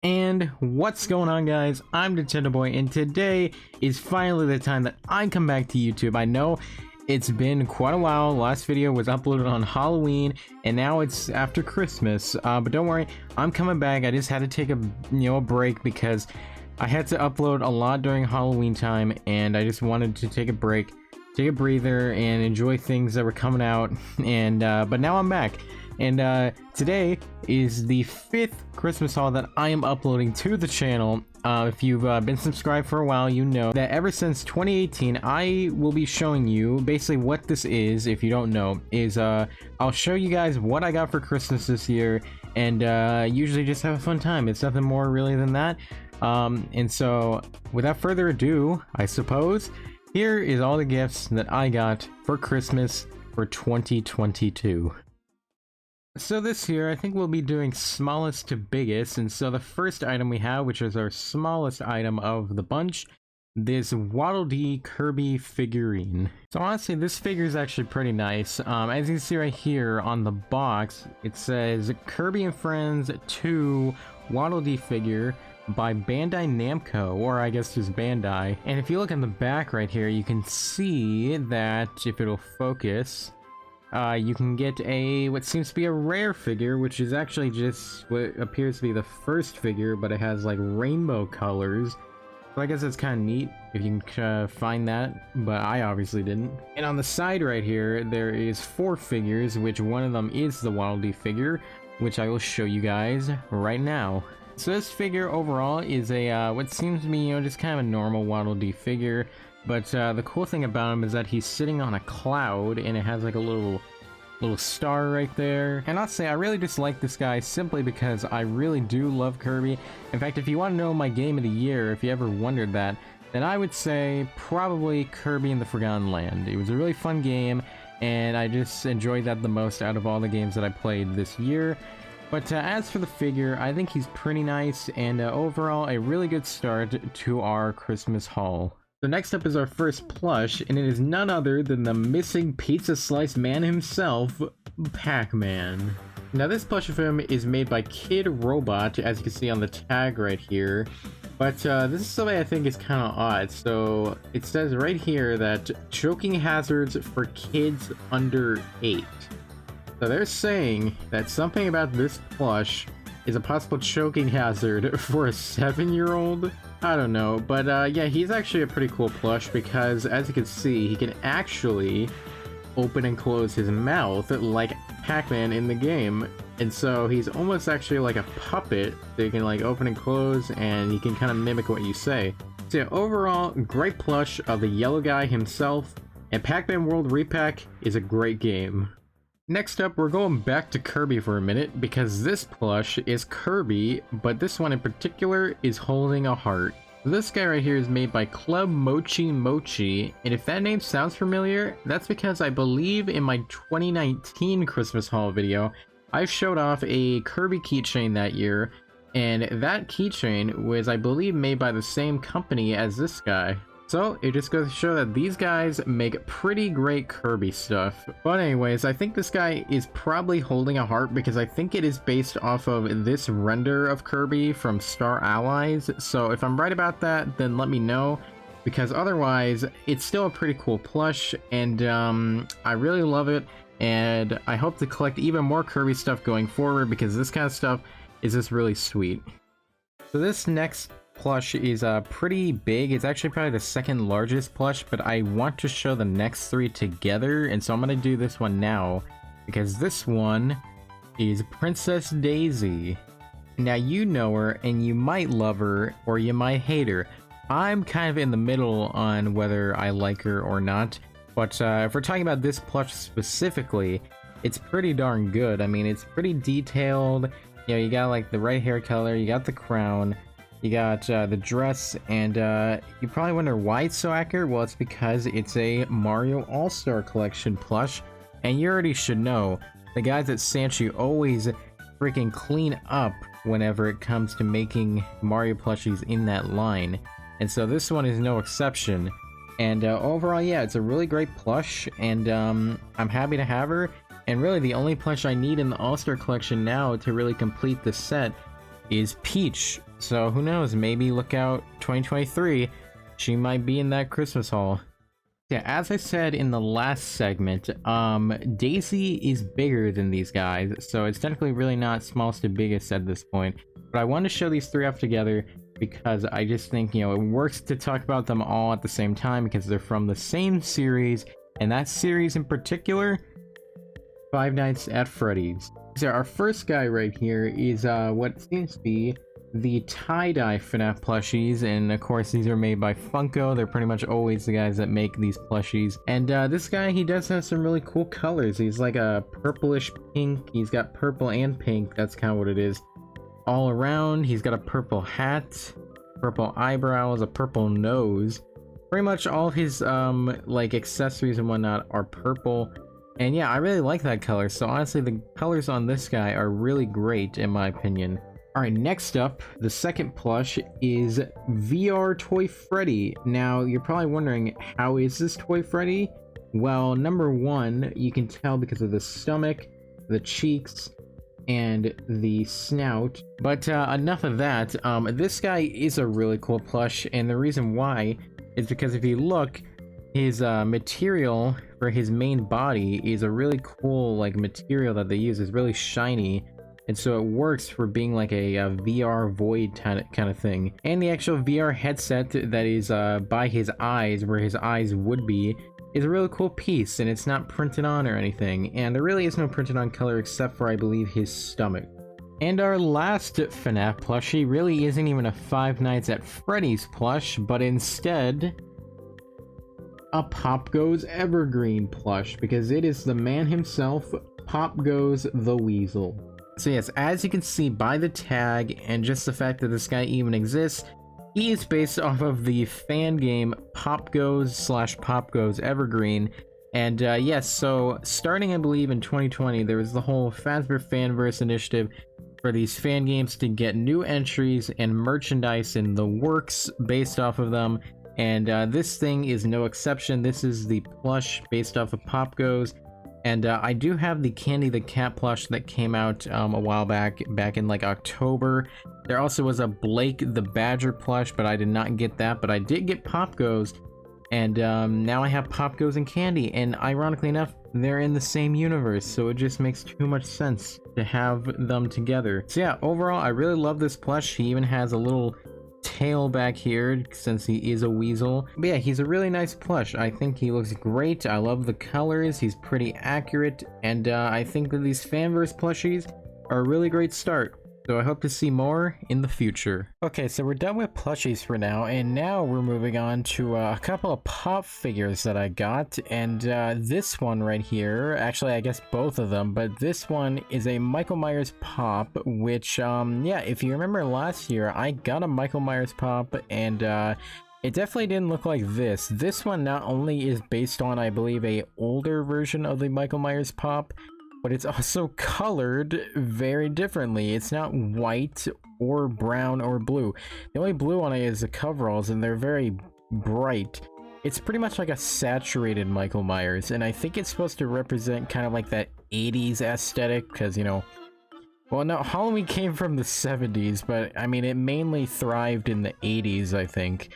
And what's going on, guys? I'm Nintendo Boy, and today is finally the time that I come back to YouTube. I know it's been quite a while. Last video was uploaded on Halloween, and now it's after Christmas. But don't worry, I'm coming back. I just had to take a break because I had to upload a lot during Halloween time, and I just wanted to take a break, take a breather, and enjoy things that were coming out. And but now I'm back. And today is the 5th Christmas haul that I am uploading to the channel. If you've been subscribed for a while, you know that ever since 2018, I will be showing you basically what this is. If you don't know, is I'll show you guys what I got for Christmas this year, and usually just have a fun time. It's nothing more really than that. And so without further ado, I suppose, here is all the gifts that I got for Christmas for 2022. So this year, I think we'll be doing smallest to biggest, and so the first item we have, which is our smallest item of the bunch, this Waddle Dee Kirby figurine. So honestly, this figure is actually pretty nice. As you can see right here on the box, it says Kirby and Friends 2 Waddle Dee figure by Bandai Namco, or I guess just Bandai. And if you look in the back right here, you can see that, if it'll focus, you can get what seems to be a rare figure, which is actually just what appears to be the first figure, but it has like rainbow colors. So I guess it's kind of neat if you can find that, but I obviously didn't. And on the side right here, there is 4 figures, which one of them is the Waddle Dee figure, which I will show you guys right now. So this figure overall is a what seems to be, just kind of a normal Waddle Dee figure. But the cool thing about him is that he's sitting on a cloud, and it has like a little star right there. And I'll say I really just like this guy simply because I really do love Kirby. In fact, if you want to know my game of the year, if you ever wondered that, then I would say probably Kirby in the Forgotten Land. It was a really fun game, and I just enjoyed that the most out of all the games that I played this year. But as for the figure, I think he's pretty nice, and overall a really good start to our Christmas haul. So next up is our first plush, and it is none other than the missing pizza slice man himself, Pac-Man. Now this plush of him is made by Kid Robot, as you can see on the tag right here. But this is something I think is kind of odd. So it says right here that choking hazards for kids under 8. So they're saying that something about this plush is a possible choking hazard for a 7-year-old? I don't know, but yeah, he's actually a pretty cool plush because, as you can see, he can actually open and close his mouth like Pac-Man in the game. And so he's almost actually like a puppet that you can like open and close, and he can kind of mimic what you say. So yeah, overall, great plush of the yellow guy himself, and Pac-Man World Repack is a great game. Next up, we're going back to Kirby for a minute, because this plush is Kirby, but this one in particular is holding a heart. This guy right here is made by Club Mochi Mochi, and if that name sounds familiar, that's because I believe in my 2019 Christmas haul video, I showed off a Kirby keychain that year, and that keychain was, I believe, made by the same company as this guy. So, it just goes to show that these guys make pretty great Kirby stuff. But anyways, I think this guy is probably holding a heart because I think it is based off of this render of Kirby from Star Allies. So if I'm right about that, then let me know, because otherwise, it's still a pretty cool plush, and I really love it, and I hope to collect even more Kirby stuff going forward because this kind of stuff is just really sweet. So this next plush is pretty big. It's actually probably the second largest plush, but I want to show the next 3 together, and so I'm gonna do this one now because this one is Princess Daisy. Now you know her, and you might love her or you might hate her. I'm kind of in the middle on whether I like her or not, but if we're talking about this plush specifically, it's pretty darn good. I mean, it's pretty detailed. You got like the right hair color, you got the crown, you got the dress, and you probably wonder why it's so accurate. Well, it's because it's a Mario All-Star Collection plush, and you already should know, the guys at Sanchi always freaking clean up whenever it comes to making Mario plushies in that line, and so this one is no exception. And overall, yeah, it's a really great plush, and I'm happy to have her, and really the only plush I need in the All-Star Collection now to really complete the set is Peach So who knows, maybe look out 2023, she might be in that Christmas haul. Yeah, as I said in the last segment, Daisy is bigger than these guys, so it's technically really not smallest to biggest at this point. But I wanted to show these three off together because I just think, you know, it works to talk about them all at the same time because they're from the same series, and that series in particular, Five Nights at Freddy's. So our first guy right here is what seems to be the tie-dye FNAF plushies, and of course these are made by Funko. They're pretty much always the guys that make these plushies. And this guy, he does have some really cool colors. He's like a purplish pink. He's got purple and pink. That's kind of what it is all around. He's got a purple hat, purple eyebrows, a purple nose. Pretty much all of his like accessories and whatnot are purple. And yeah, I really like that color. So honestly, the colors on this guy are really great in my opinion. Alright, next up, the second plush is VR Toy Freddy. Now, you're probably wondering, how is this Toy Freddy? Well, number one, you can tell because of the stomach, the cheeks, and the snout. But enough of that. This guy is a really cool plush, and the reason why is because if you look, his material for his main body is a really cool like material that they use. It's really shiny. And so it works for being like a VR void kind of thing. And the actual VR headset that is by his eyes, where his eyes would be, is a really cool piece, and it's not printed on or anything. And there really is no printed on color except for, I believe, his stomach. And our last FNAF plushie really isn't even a Five Nights at Freddy's plush, but instead a Pop Goes Evergreen plush, because it is the man himself, Pop Goes the Weasel. So yes, as you can see by the tag and just the fact that this guy even exists, he is based off of the fan game Pop Goes / Pop Goes Evergreen. And yes, so starting I believe in 2020, there was the whole Fazbear Fanverse initiative for these fan games to get new entries and merchandise in the works based off of them. And this thing is no exception. This is the plush based off of Pop Goes. And I do have the Candy the Cat plush that came out a while back in like October. There also was a Blake the Badger plush, but I did not get that. But I did get Pop Goes, and now I have Pop Goes and Candy. And ironically enough, they're in the same universe, so it just makes too much sense to have them together. So yeah, overall, I really love this plush. He even has a little tail back here since he is a weasel. But yeah, he's a really nice plush. I think he looks great. I love the colors. He's pretty accurate, and I think that these Fanverse plushies are a really great start. So I hope to see more in the future. Okay, so we're done with plushies for now, and now we're moving on to a couple of pop figures that I got. And this one right here, actually I guess both of them, but this one is a Michael Myers pop, which yeah, if you remember last year, I got a Michael Myers pop, and it definitely didn't look like this. This one not only is based on, I believe, a older version of the Michael Myers pop, but it's also colored very differently. It's not white or brown or blue. The only blue on it is the coveralls, and they're very bright. It's pretty much like a saturated Michael Myers, and I think it's supposed to represent kind of like that 80s aesthetic, because, you know, well, no, Halloween came from the 70s, but I mean, it mainly thrived in the 80s, I think.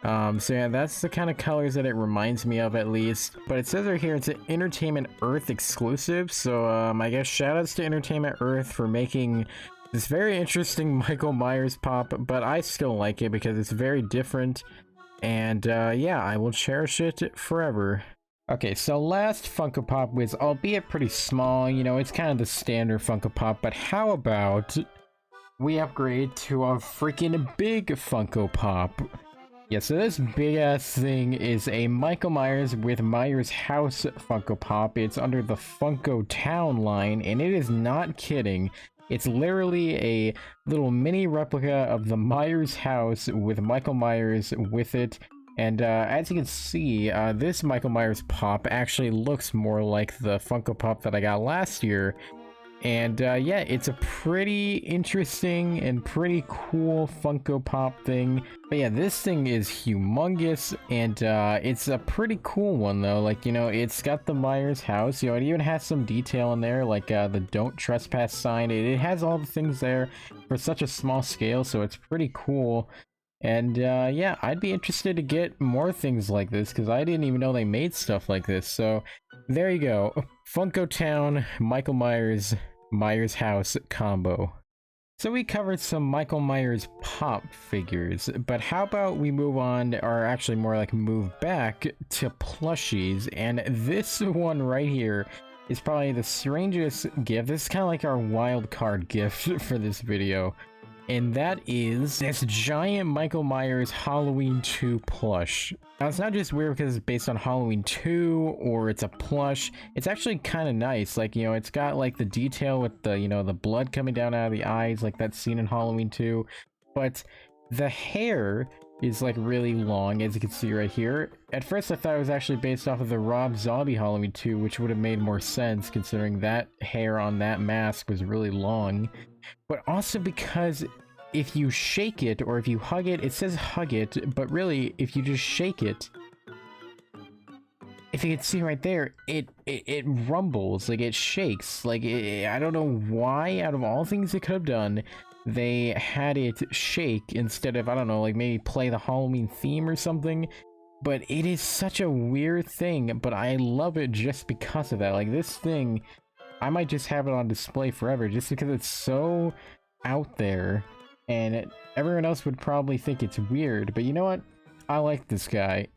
So yeah, that's the kind of colors that it reminds me of, at least. But it says right here it's an Entertainment Earth exclusive, so I guess shoutouts to Entertainment Earth for making this very interesting Michael Myers pop, but I still like it because it's very different, and yeah, I will cherish it forever. Okay, so last Funko Pop was, albeit pretty small, you know, it's kind of the standard Funko Pop, but how about we upgrade to a freaking big Funko Pop? Yeah, so this big ass thing is a Michael Myers with Myers House Funko Pop. It's under the Funko Town line, and it is not kidding. It's literally a little mini replica of the Myers house with Michael Myers with it. And as you can see, this Michael Myers pop actually looks more like the Funko Pop that I got last year. And yeah, it's a pretty interesting and pretty cool Funko Pop thing. But yeah, this thing is humongous, and it's a pretty cool one though. Like, you know, it's got the Myers house. You know, it even has some detail in there, like the "Don't Trespass" sign. It has all the things there for such a small scale, so it's pretty cool. And yeah, I'd be interested to get more things like this because I didn't even know they made stuff like this. So there you go, Funko Town Michael Myers house combo. So we covered some Michael Myers pop figures, but how about we move on, or actually more like move back to plushies. And this one right here is probably the strangest gift. This is kind of like our wild card gift for this video. And that is this giant Michael Myers Halloween 2 plush. Now, it's not just weird because it's based on Halloween 2 or it's a plush. It's actually kind of nice. Like, you know, it's got like the detail with the, you know, the blood coming down out of the eyes, like that scene in Halloween 2. But the hair is like really long, as you can see right here. At first, I thought it was actually based off of the Rob Zombie Halloween 2, which would have made more sense considering that hair on that mask was really long. But also because if you shake it or if you hug it, it says hug it, but really if you just shake it, if you can see right there, it rumbles, like it shakes. Like I don't know why, out of all things it could have done, they had it shake instead of, I don't know, like maybe play the Halloween theme or something. But it is such a weird thing, but I love it just because of that. Like this thing, I might just have it on display forever just because it's so out there, and everyone else would probably think it's weird, but you know what? I like this guy.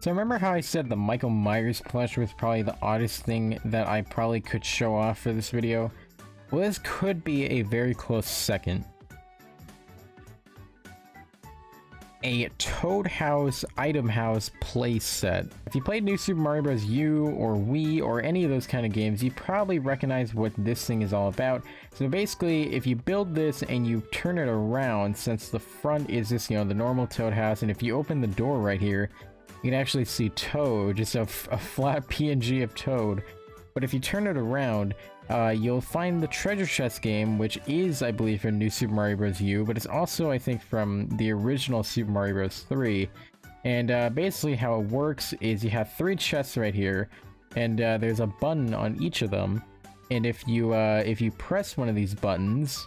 So remember how I said the Michael Myers plush was probably the oddest thing that I probably could show off for this video? Well, this could be a very close second. A Toad House Item House play set. If you played New Super Mario Bros. U or Wii or any of those kind of games, you probably recognize what this thing is all about. So basically, if you build this and you turn it around, since the front is this, you know, the normal Toad House, and if you open the door right here, you can actually see Toad, just a flat PNG of Toad. But if you turn it around, you'll find the treasure chest game, which is, I believe, from New Super Mario Bros. U, but it's also, I think, from the original Super Mario Bros. 3. And basically how it works is you have 3 chests right here, and there's a button on each of them. And if you press one of these buttons,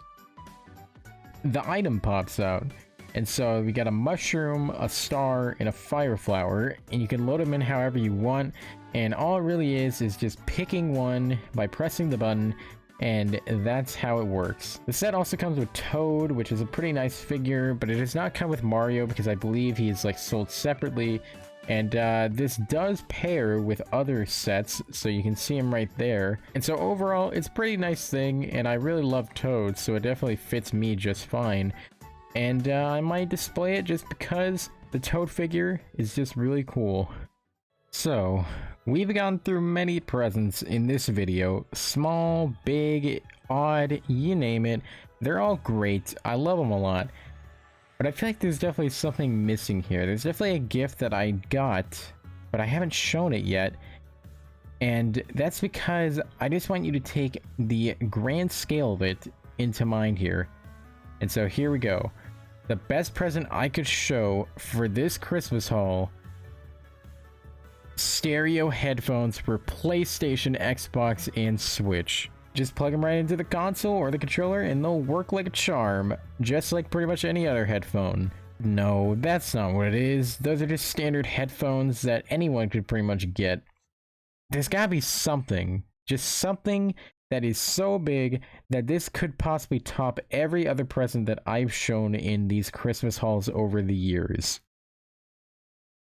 the item pops out. And so we got a mushroom, a star, and a fire flower, and you can load them in however you want. And all it really is just picking one by pressing the button, and that's how it works. The set also comes with Toad, which is a pretty nice figure, but it does not come with Mario because I believe he is like sold separately. And this does pair with other sets, so you can see him right there. And so overall, it's a pretty nice thing, and I really love Toad, so it definitely fits me just fine. And I might display it just because the Toad figure is just really cool. So, we've gone through many presents in this video. Small, big, odd, you name it. They're all great. I love them a lot. But I feel like there's definitely something missing here. There's definitely a gift that I got, but I haven't shown it yet. And that's because I just want you to take the grand scale of it into mind here. And so here we go. The best present I could show for this Christmas haul: stereo headphones for PlayStation, Xbox, and Switch. Just plug them right into the console or the controller and they'll work like a charm, just like pretty much any other headphone. No, that's not what it is. Those are just standard headphones that anyone could pretty much get. There's gotta be something, just something that is so big that this could possibly top every other present that I've shown in these Christmas hauls over the years.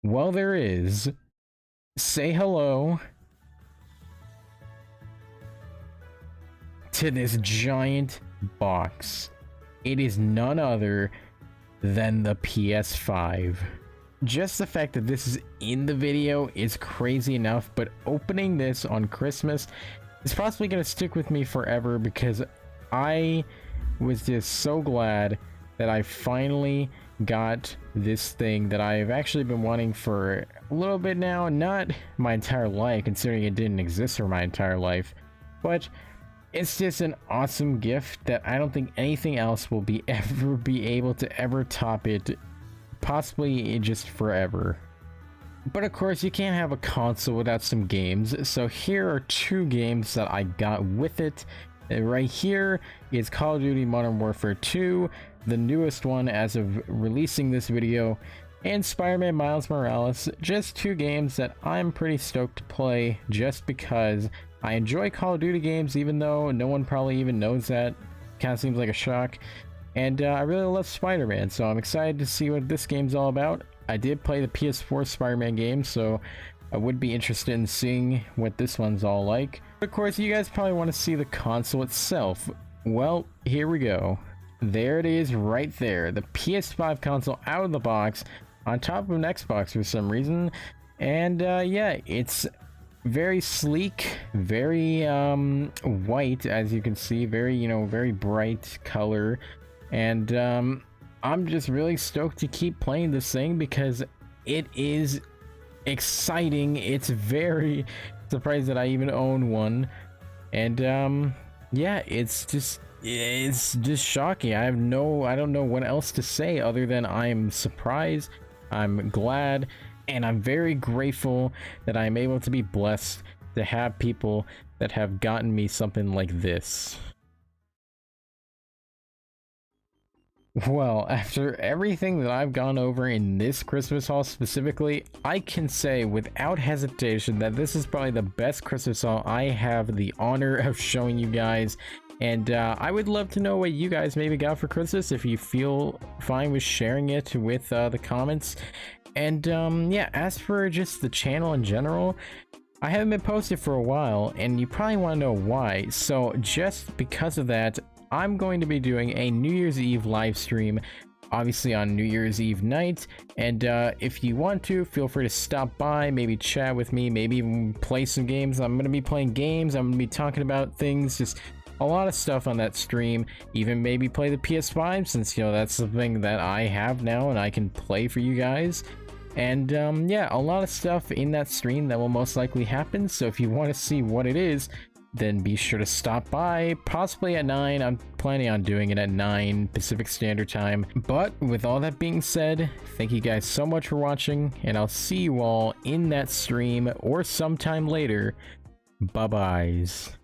Well, there is. Say hello to this giant box. It is none other than the PS5. Just the fact that this is in the video is crazy enough, but opening this on Christmas is possibly going to stick with me forever because I was just so glad that I finally got this thing that I've actually been wanting for a little bit now. Not my entire life, considering it didn't exist for my entire life, but It's just an awesome gift that I don't think anything else will ever be able to ever top it, possibly just forever. But of course, you can't have a console without some games, so here are 2 games that I got with it. Right here is Call of Duty Modern Warfare 2, the newest one as of releasing this video, and Spider-Man Miles Morales, just 2 games that I'm pretty stoked to play just because I enjoy Call of Duty games, even though no one probably even knows that. Kind of seems like a shock. And I really love Spider-Man, so I'm excited to see what this game's all about. I did play the PS4 Spider-Man game, so I would be interested in seeing what this one's all like. But of course, you guys probably want to see the console itself. Well, here we go. There it is right there. The PS5 console out of the box on top of an Xbox for some reason. And yeah, it's very sleek, very white, as you can see, very, very bright color. And I'm just really stoked to keep playing this thing because it is exciting. It's very surprised that I even own one. And yeah, it's just shocking. I don't know what else to say other than I'm surprised, I'm glad, and I'm very grateful that I'm able to be blessed to have people that have gotten me something like this. Well, after everything that I've gone over in this Christmas haul specifically, I can say without hesitation that this is probably the best Christmas haul I have the honor of showing you guys. And I would love to know what you guys maybe got for Christmas, if you feel fine with sharing it with the comments. And yeah, as for just the channel in general, I haven't been posted for a while, and you probably want to know why. So just because of that, I'm going to be doing a New Year's Eve live stream, obviously on New Year's Eve night. And if you want to, feel free to stop by, maybe chat with me, maybe even play some games. I'm going to be playing games, I'm going to be talking about things, just a lot of stuff on that stream. Even maybe play the PS5, since that's something that I have now and I can play for you guys. And yeah, a lot of stuff in that stream that will most likely happen. So if you want to see what it is, then be sure to stop by, possibly at 9. I'm planning on doing it at 9 Pacific Standard Time. But with all that being said, thank you guys so much for watching, and I'll see you all in that stream or sometime later. Bye-byes.